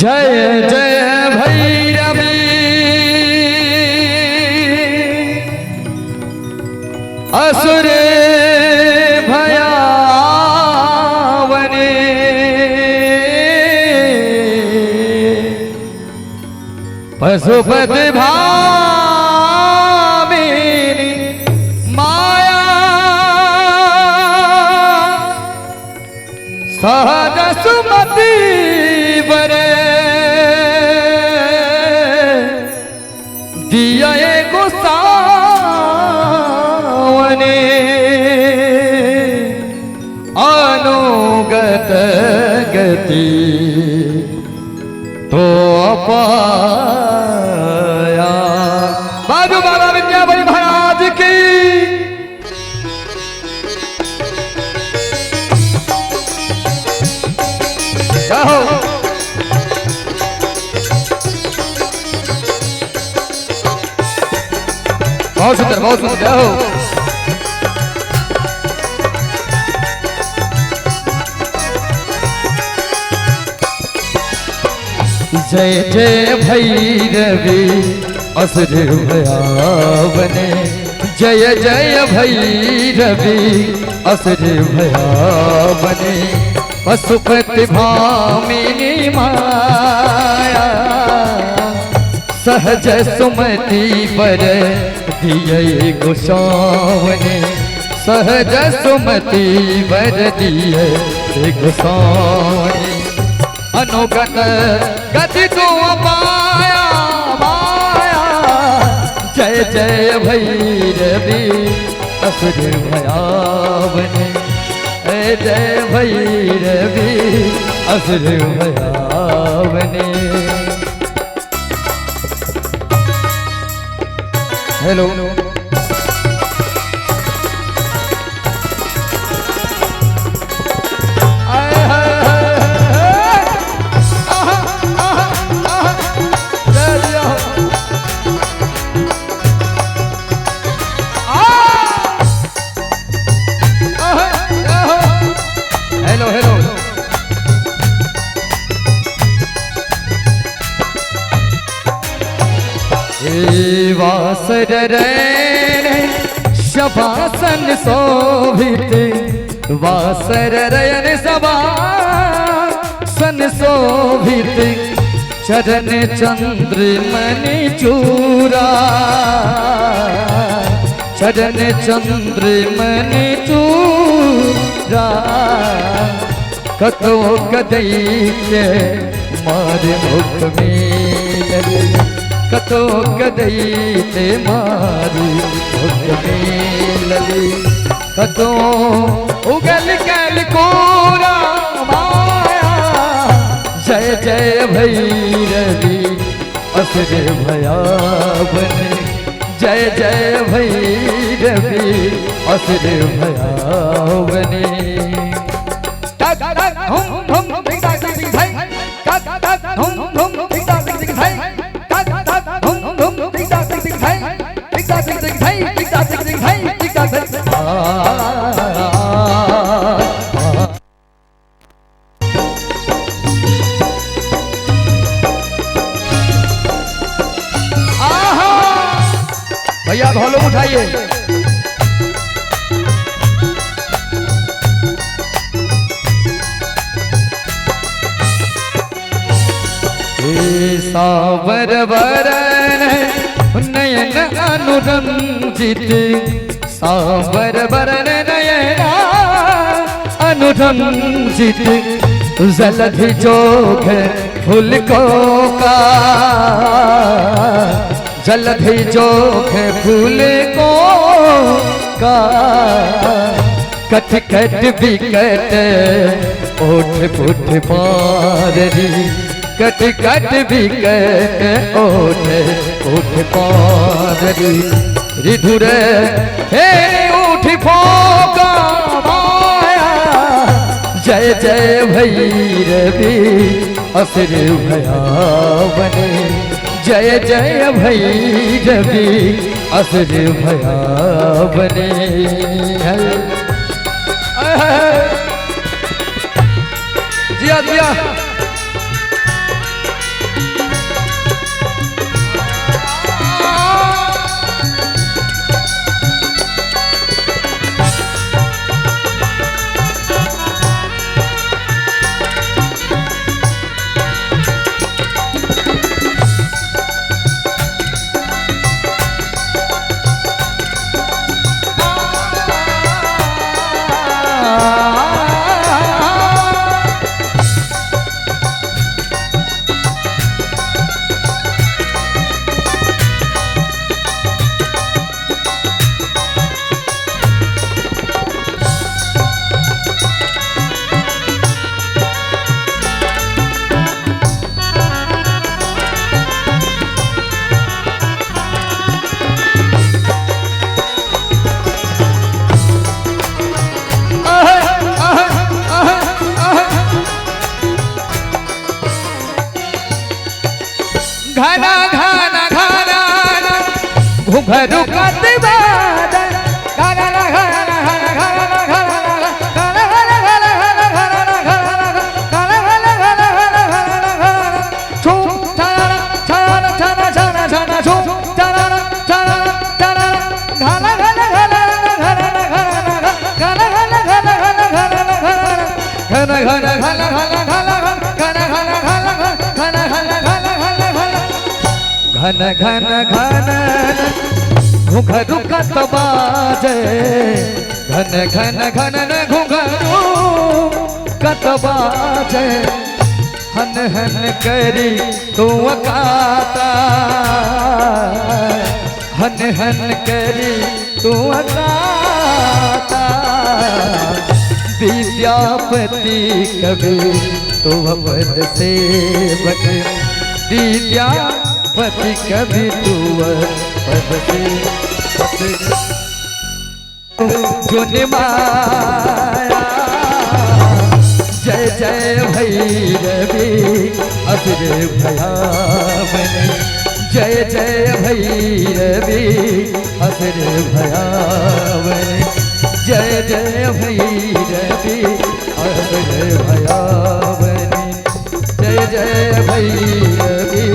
जय जय भैरवी असुर भयावने पशुपति भामिनी माया सहज सुमति बरे दिया गोसावने अनुगत गति तो अपाया। बाजू बाबा विद्यापति महाराज की कहो। बहुत सुंदर बहुत सुंदर हो। जय जय भैरवी असुर भयावने जय जय भैरवी असुर भयावने पशुपति भामिनी माया सहज सुमति बर दिए गोसावने सहज सुमति बर दिए गोसावने अनुगत गति तो पाया माया जय जय भैरवी असुर भयावने जय भैरवी असुर भयावने। हेलो वासर रैन शबासन शोभित वासर रयन शबासन शोभित चरण चंद्र मणि चूरा चरण चंद्र मणि चूरा कतो कदैत्य मार मुख में कतो कदैते मारी मुख में लली कतो उगल कल कोरा माया जय जय भैरवी असुर भयावने जय जय भैरवी असुर भयावने। तक तक धुम धुम धिक धक धिक धक तक तक धुम धुम धिक धक धिक धक भैया ढोलक उठाइए। सावर वरन नयन अनुरंजित सावर वरन नयन अनुरंजित जलधि जोग फूल को का जलधि जोग फूल को का कट कट बिकट ओठ पुठ पारी कट कट बिकट ओठ पुठ पारी रिधुर हे उठ फोका माया जय जय भैरवी असुर भयावने जय जय भैरवी असुर भयावने जिया जिया घना घना घना घुघरू कतबाद घना घना घना घन घन घन घुघरू कतबाजे घन घन घन घुघरू कतबाजे हन हन करी तू अकाता हन हन करी तू अकाता विद्यापति कवि तू पद सेवक विद्यापति कवि तू पद सेवक जुन माया जय जय भैरवी असुर भयावने जय जय भैरवी असुर भयावने जय जय भैरवी असुर भयावने जय जय भैरवी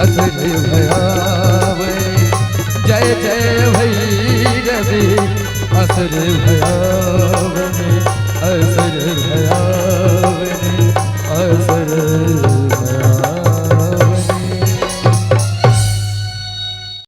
असुर भयावने जय जय भैरवी असुर भयावने।